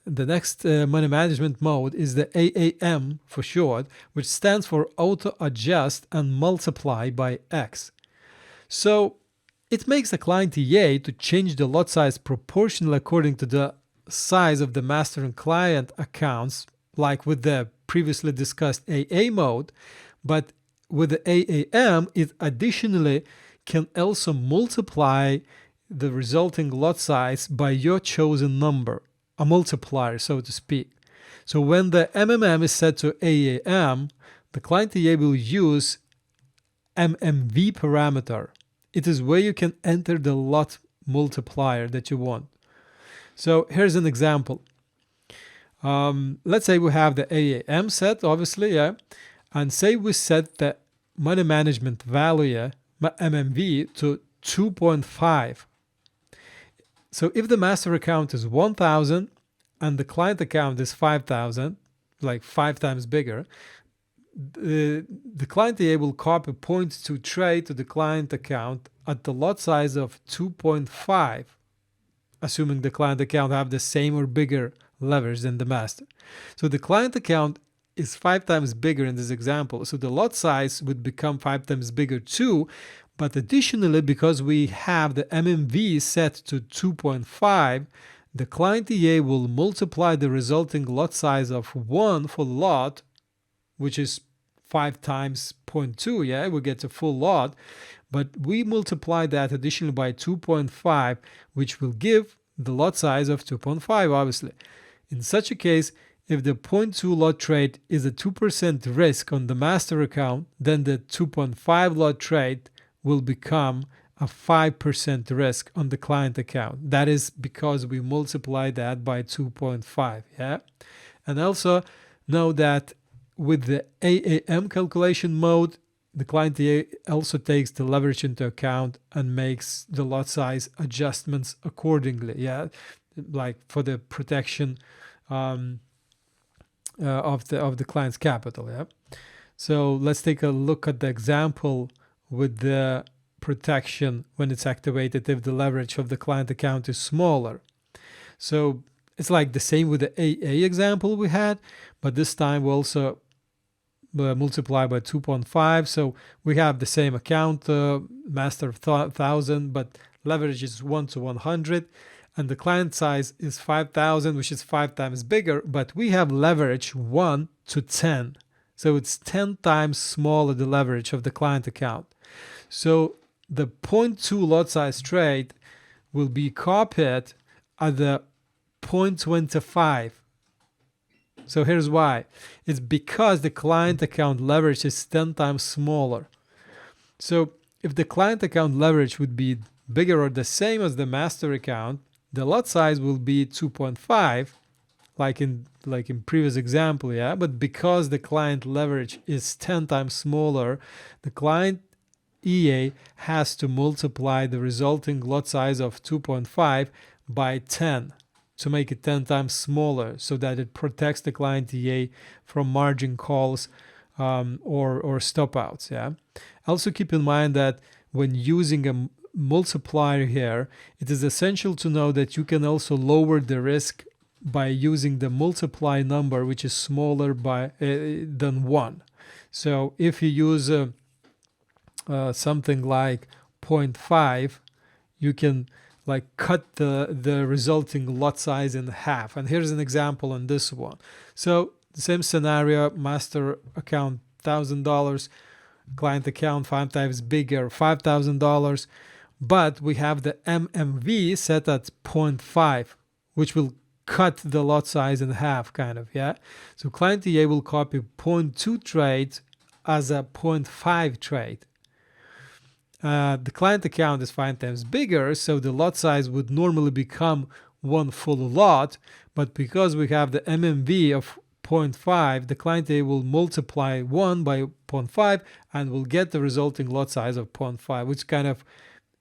the next money management mode is the AAM for short, which stands for auto adjust and multiply by X. So it makes the client EA to change the lot size proportionally according to the size of the master and client accounts, like with the previously discussed AA mode, but with the AAM, it additionally can also multiply the resulting lot size by your chosen number, a multiplier, so to speak. So when the MMM is set to AAM, the client EA will use MMV parameter. It is where you can enter the lot multiplier that you want. So here's an example. Let's say we have the AAM set, obviously, yeah, and say we set the money management value, MMV, to 2.5. So if the master account is 1,000 and the client account is 5,000, like 5 times bigger, the client EA will copy 0.2 trade to the client account at the lot size of 2.5, assuming the client account have the same or bigger leverage than the master. So the client account is 5 times bigger in this example, so the lot size would become 5 times bigger too. But additionally, because we have the MMV set to 2.5, the client EA will multiply the resulting lot size of 1 for lot, which is 5 times 0.2, yeah, we get a full lot. But we multiply that additionally by 2.5, which will give the lot size of 2.5, obviously. In such a case, if the 0.2 lot trade is a 2% risk on the master account, then the 2.5 lot trade will become a 5% risk on the client account. That is because we multiply that by 2.5, yeah? And also know that with the AAM calculation mode, the client EA also takes the leverage into account and makes the lot size adjustments accordingly, yeah? Like for the protection of the client's capital, yeah? So let's take a look at the example with the protection when it's activated if the leverage of the client account is smaller. So it's like the same with the AA example we had, but this time we also multiply by 2.5. So we have the same account, master of 1,000, but leverage is 1 to 100, and the client size is 5,000, which is 5 times bigger, but we have leverage 1 to 10. So it's 10 times smaller the leverage of the client account. So the 0.2 lot size trade will be copied at the 0.25. So here's why. It's because the client account leverage is 10 times smaller. So if the client account leverage would be bigger or the same as the master account, the lot size will be 2.5, like in previous example, yeah. But because the client leverage is 10 times smaller, the client EA has to multiply the resulting lot size of 2.5 by 10 to make it 10 times smaller, so that it protects the client EA from margin calls or stop outs. Yeah. Also keep in mind that when using a multiplier here, it is essential to know that you can also lower the risk by using the multiply number which is smaller than 1. So if you use something like 0.5, you can like cut the resulting lot size in half. And here's an example on this one. So the same scenario, master account $1,000, client account 5 times bigger, $5,000, but we have the MMV set at 0.5, which will cut the lot size in half, kind of, yeah. So client EA will copy 0.2 trade as a 0.5 trade. The client account is 5 times bigger, so the lot size would normally become 1 full lot, but because we have the MMV of 0.5, the client A will multiply 1 by 0.5 and will get the resulting lot size of 0.5, which kind of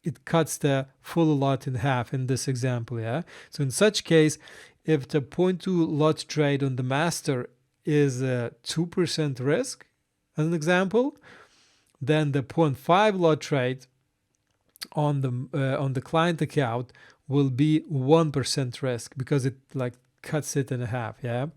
it cuts the full lot in half in this example, yeah. So in such case, if the 0.2 lot trade on the master is a 2% risk, as an example, then the 0.5 lot trade on the client account will be 1% risk, because it like cuts it in half, yeah?